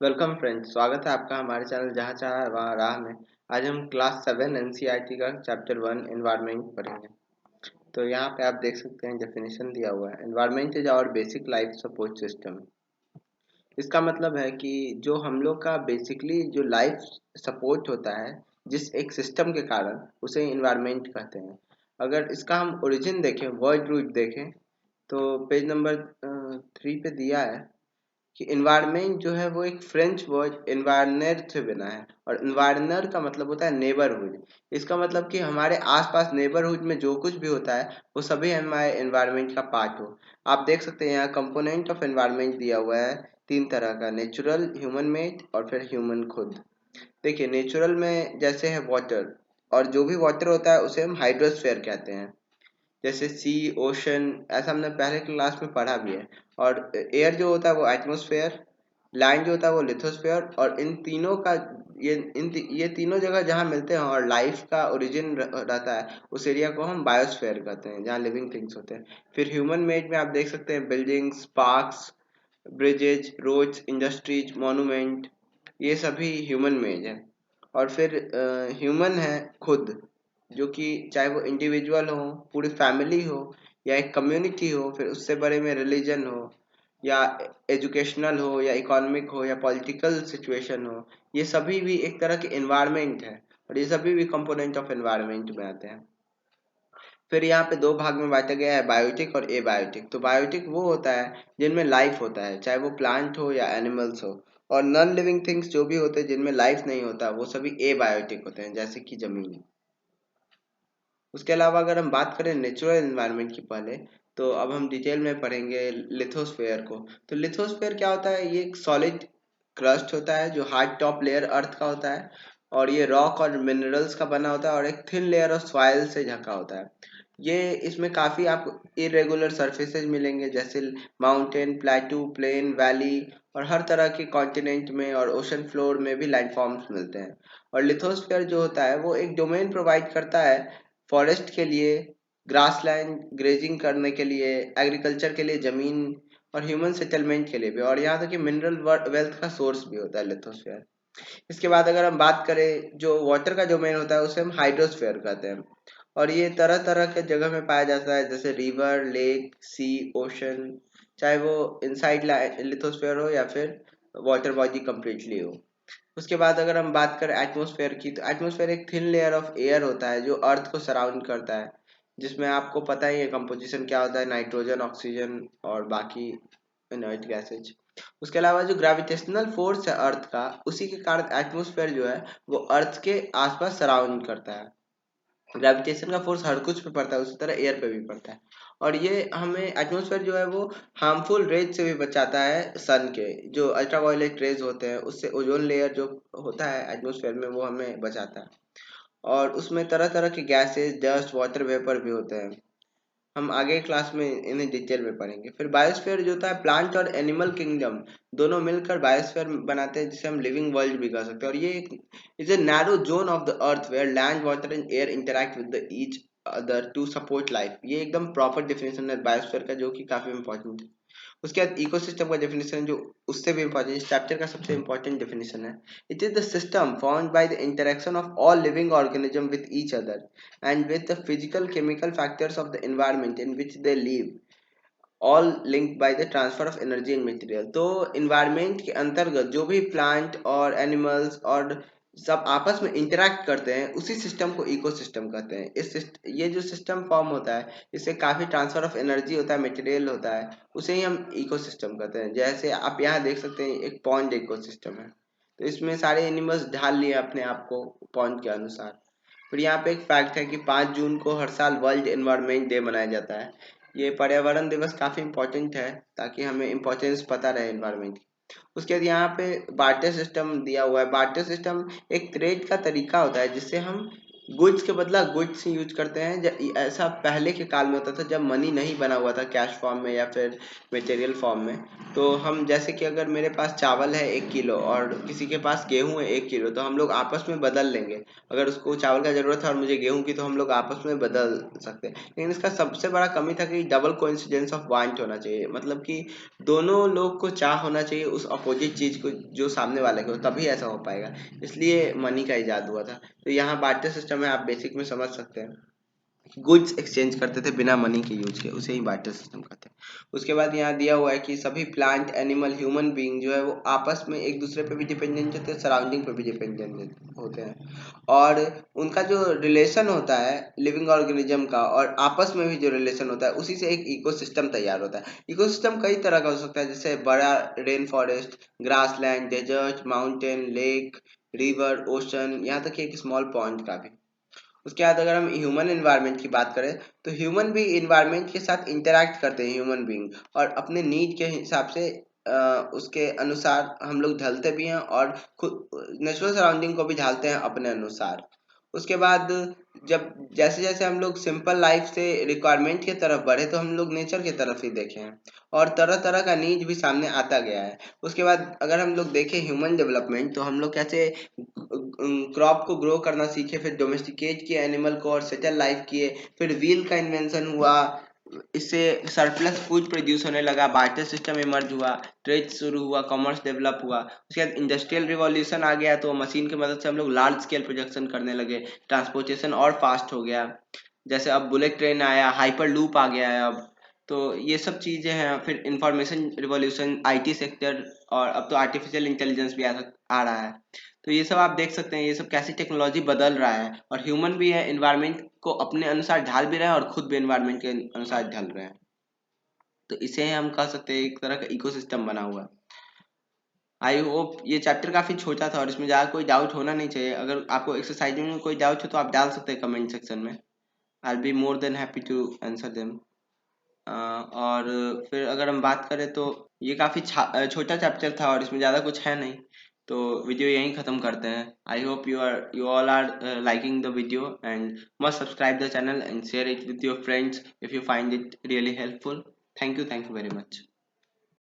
Welcome friends, स्वागत है आपका हमारे चैनल जहाँ चाह वहाँ राह में। आज हम क्लास 7 एनसीईआरटी का चैप्टर 1 एनवायरनमेंट पढ़ेंगे। तो यहाँ पे आप देख सकते हैं डेफिनेशन दिया हुआ है। Environment is our basic life support system. इसका मतलब है कि जो हम लोग का बेसिकली जो लाइफ सपोर्ट होता है, जिस एक सिस्टम के कारण उसे एनवायरनमेंट कहते हैं। अगर इसका हम ओरिजिन देखें, वर्ड रूट देखें, तो पेज नंबर 3 पे दिया है कि इन्वायरमेंट जो है वो एक फ्रेंच वर्ड इन्वायरनर से बना है। और इन्वायरनर का मतलब होता है नेबरहुड। इसका मतलब कि हमारे आसपास नेबरहुड में जो कुछ भी होता है वो सभी हमारे इन्वायरमेंट का पार्ट हो। आप देख सकते हैं यहाँ कंपोनेंट ऑफ इन्वायरमेंट दिया हुआ है तीन तरह का, नेचुरल, ह्यूमन मेड और फिर ह्यूमन खुद। देखिए, नेचुरल में जैसे है वाटर, और जो भी वाटर होता है उसे हम हाइड्रोस्फेयर कहते हैं। जैसे सी, ओशन, ऐसा हमने पहले क्लास में पढ़ा भी है। और एयर जो होता है वो एटमॉस्फेयर, लैंड जो होता है वो लिथोस्फेयर। और इन तीनों का ये तीनों जगह जहाँ मिलते हैं और लाइफ का ओरिजिन रहता है, उस एरिया को हम बायोस्फेयर कहते हैं, जहाँ लिविंग थिंग्स होते हैं। फिर ह्यूमन मेड में आप देख सकते हैं buildings, parks, bridges, roads, industries, monument, ये सभी ह्यूमन मेड है। और फिर ह्यूमन है खुद, जो कि चाहे वो इंडिविजुअल हो, पूरी फैमिली हो, या एक कम्युनिटी हो, फिर उससे बड़े में रिलीजन हो, या एजुकेशनल हो, या इकोनॉमिक हो, या पॉलिटिकल सिचुएशन हो, ये सभी भी एक तरह के एनवायरनमेंट है। और ये सभी भी कंपोनेंट ऑफ एनवायरनमेंट में आते हैं। फिर यहाँ पे दो भाग में बांटा गया है, बायोटिक और एबायोटिक। तो बायोटिक वो होता है जिनमें लाइफ होता है, चाहे वो प्लांट हो या एनिमल्स हो। और नॉन लिविंग थिंग्स जो भी होते हैं जिनमें लाइफ नहीं होता, वो सभी एबायोटिक होते हैं, जैसे कि जमीन। उसके अलावा अगर हम बात करें नेचुरल एनवायरनमेंट की पहले, तो अब हम डिटेल में पढ़ेंगे लिथोस्फेयर को। तो लिथोस्फेयर क्या होता है? ये एक सॉलिड क्रस्ट होता है जो हार्ड टॉप लेयर अर्थ का होता है, और ये रॉक और मिनरल्स का बना होता है, और एक थिन लेयर ऑफ सॉइल से ढका होता है। ये इसमें काफ़ी आपको इरेगुलर सरफेसेज मिलेंगे, जैसे माउंटेन, प्लेटू, प्लेन, वैली, और हर तरह के कॉन्टिनेंट में और ओशन फ्लोर में भी लैंडफॉर्म्स मिलते हैं। और लिथोस्फेयर जो होता है वो एक डोमेन प्रोवाइड करता है फॉरेस्ट के लिए, ग्रासलैंड ग्रेजिंग करने के लिए, एग्रीकल्चर के लिए ज़मीन, और ह्यूमन सेटलमेंट के लिए भी, और यहाँ तक कि मिनरल वेल्थ का सोर्स भी होता है लिथोस्फेयर। इसके बाद अगर हम बात करें, जो वाटर का डोमेन होता है उसे हम हाइड्रोस्फेयर कहते हैं। और ये तरह तरह के जगह में पाया जाता है, जैसे रिवर, लेक, सी, ओशन, चाहे वो इनसाइड लिथोस्फेयर हो या फिर वाटर बॉडी कंप्लीटली हो। उसके बाद अगर हम बात करें एटमॉस्फेयर की, तो एटमॉस्फेयर एक थिन लेयर ऑफ एयर होता है जो अर्थ को सराउंड करता है, जिसमें आपको पता ही है कंपोजिशन क्या होता है, नाइट्रोजन, ऑक्सीजन और बाकी इनर्ट गैसेज। उसके अलावा जो ग्रेविटेशनल फोर्स है अर्थ का, उसी के कारण एटमॉस्फेयर जो है वो अर्थ के आसपास सराउंड करता है। ग्रेविटेशन का फोर्स हर कुछ पे पड़ता है, उसी तरह एयर पे भी पड़ता है। और ये हमें एटमॉस्फेयर जो है वो हार्मफुल रेज से भी बचाता है, सन के जो अल्ट्रावायलेट रेज होते हैं उससे ओजोन लेयर जो होता है एटमॉस्फेयर में वो हमें बचाता है। और उसमें तरह तरह के गैसेस, डस्ट, वाटर वेपर भी होते हैं। हम आगे क्लास में इन्हें डिटेल में पढ़ेंगे। फिर बायोस्फीयर जो होता है, प्लांट और एनिमल किंगडम दोनों मिलकर बायोस्फीयर बनाते हैं, जिसे हम लिविंग वर्ल्ड भी कह सकते हैं। और ये is a narrow zone of the earth where land, water and air interact with the each other to support life. ये एकदम प्रॉपर डिफिनेशन है बायोस्फीयर का, जो कि काफी इंपॉर्टेंट है। उसके बाद इकोसिस्टम का डेफिनेशन जो उससे भी इम्पोर्टेंट, इस चैप्टर का सबसे इम्पोर्टेंट डेफिनेशन है। It is the system found by the interaction of all living organism with each other and with the physical chemical factors of the environment in which they live, all linked by the transfer of energy and material। तो environment के अंतर्गत जो भी plant और animals और सब आपस में इंटरेक्ट करते हैं, उसी सिस्टम को इकोसिस्टम कहते हैं। ये जो सिस्टम फॉर्म होता है, इससे काफ़ी ट्रांसफर ऑफ एनर्जी होता है, मटेरियल होता है, उसे ही हम इकोसिस्टम कहते हैं। जैसे आप यहाँ देख सकते हैं, एक पॉन्ड इकोसिस्टम है, तो इसमें सारे एनिमल्स ढाल लिए अपने आप को पॉन्ड के अनुसार। फिर यहाँ पे एक फैक्ट है कि 5 जून को हर साल वर्ल्ड एनवायरनमेंट डे मनाया जाता है। ये पर्यावरण दिवस काफ़ी इम्पोर्टेंट है, ताकि हमें इम्पोर्टेंस पता रहे एनवायरनमेंट की। उसके बाद यहाँ पे बार्टर सिस्टम दिया हुआ है। बार्टर सिस्टम एक ट्रेड का तरीका होता है, जिससे हम गुड्स के बदला गुड्स यूज करते हैं। ऐसा पहले के काल में होता था जब मनी नहीं बना हुआ था कैश फॉर्म में या फिर मटेरियल फॉर्म में। तो हम जैसे कि अगर मेरे पास चावल है 1 किलो और किसी के पास गेहूं है 1 किलो, तो हम लोग आपस में बदल लेंगे। अगर उसको चावल का ज़रूरत है और मुझे गेहूं की, तो हम लोग आपस में बदल सकते हैं। लेकिन इसका सबसे बड़ा कमी था कि डबल कोइंसिडेंस ऑफ वांट होना चाहिए, मतलब कि दोनों लोग को चाह होना चाहिए उस अपोजिट चीज़ को जो सामने वाले को, तभी ऐसा हो पाएगा। इसलिए मनी का इजाद हुआ था। तो यहाँ बार्टर सिस्टम है, आप बेसिक में समझ सकते हैं। गुड्स एक्सचेंज करते थे बिना मनी के यूज के, उसे ही बार्टर सिस्टम कहते हैं। उसके बाद यहाँ दिया हुआ है कि सभी प्लांट, एनिमल, ह्यूमन बीइंग जो है वो आपस में एक दूसरे पे भी डिपेंडेंट होते हैं, सराउंडिंग पे भी डिपेंडेंट होते हैं। और उनका जो रिलेशन होता है लिविंग ऑर्गेनिज्म का, और आपस में भी जो रिलेशन होता है, उसी से एक इकोसिस्टम तैयार होता है। इकोसिस्टम कई तरह का हो सकता है, जैसे बड़ा rainforest, grassland, desert, mountain, lake, river, ocean, यहाँ तक कि एक स्मॉल पॉन्ड का भी। उसके बाद अगर हम ह्यूमन एनवायरनमेंट की बात करें, तो ह्यूमन भी एनवायरनमेंट के साथ इंटरैक्ट करते हैं, ह्यूमन बीइंग, और अपने नीड के हिसाब से उसके अनुसार हम लोग ढलते भी हैं, और खुद नेचुरल सराउंडिंग को भी ढालते हैं अपने अनुसार। उसके बाद जब जैसे जैसे हम लोग सिंपल लाइफ से रिक्वायरमेंट की तरफ बढ़े, तो हम लोग नेचर की तरफ ही देखे हैं, और तरह तरह का नीड भी सामने आता गया है। उसके बाद अगर हम लोग देखें ह्यूमन डेवलपमेंट, तो हम लोग कैसे क्रॉप को ग्रो करना सीखे, फिर डोमेस्टिकेट किए एनिमल को और सेटल लाइफ किए, फिर व्हील का इन्वेंशन हुआ, इससे सरप्लस फूड प्रोड्यूस होने लगा, बार्टर सिस्टम इमर्ज हुआ, ट्रेड शुरू हुआ, कॉमर्स डेवलप हुआ। उसके बाद इंडस्ट्रियल रिवॉल्यूशन आ गया, तो मशीन की मदद से हम लोग लार्ज स्केल प्रोडक्शन करने लगे, ट्रांसपोर्टेशन और फास्ट हो गया। जैसे अब बुलेट ट्रेन आया, हाइपर लूप आ गया है अब। तो ये सब चीज़ें हैं। फिर इंफॉर्मेशन रिवॉल्यूशन, आईटी सेक्टर, और अब तो आर्टिफिशियल इंटेलिजेंस भी आ रहा है। तो ये सब आप देख सकते हैं, ये सब कैसी टेक्नोलॉजी बदल रहा है, और ह्यूमन भी है एनवायरनमेंट को अपने अनुसार ढाल भी रहे हैं, और खुद भी एनवायरनमेंट के अनुसार ढल रहे हैं। तो इसे हम कह सकते हैं एक तरह का इकोसिस्टम बना हुआ है। आई होप ये चैप्टर काफ़ी छोटा था और इसमें ज़्यादा कोई डाउट होना नहीं चाहिए। अगर आपको एक्सरसाइज में कोई डाउट हो तो आप डाल सकते हैं कमेंट सेक्शन में। I will be more than happy to answer them. और फिर अगर हम बात करें, तो ये काफ़ी छोटा चैप्टर था और इसमें ज़्यादा कुछ है नहीं। तो वीडियो यहीं ख़त्म करते हैं। I hope you all are liking the video, and must subscribe the channel and share it with your friends if you find it really helpful. Thank you very much.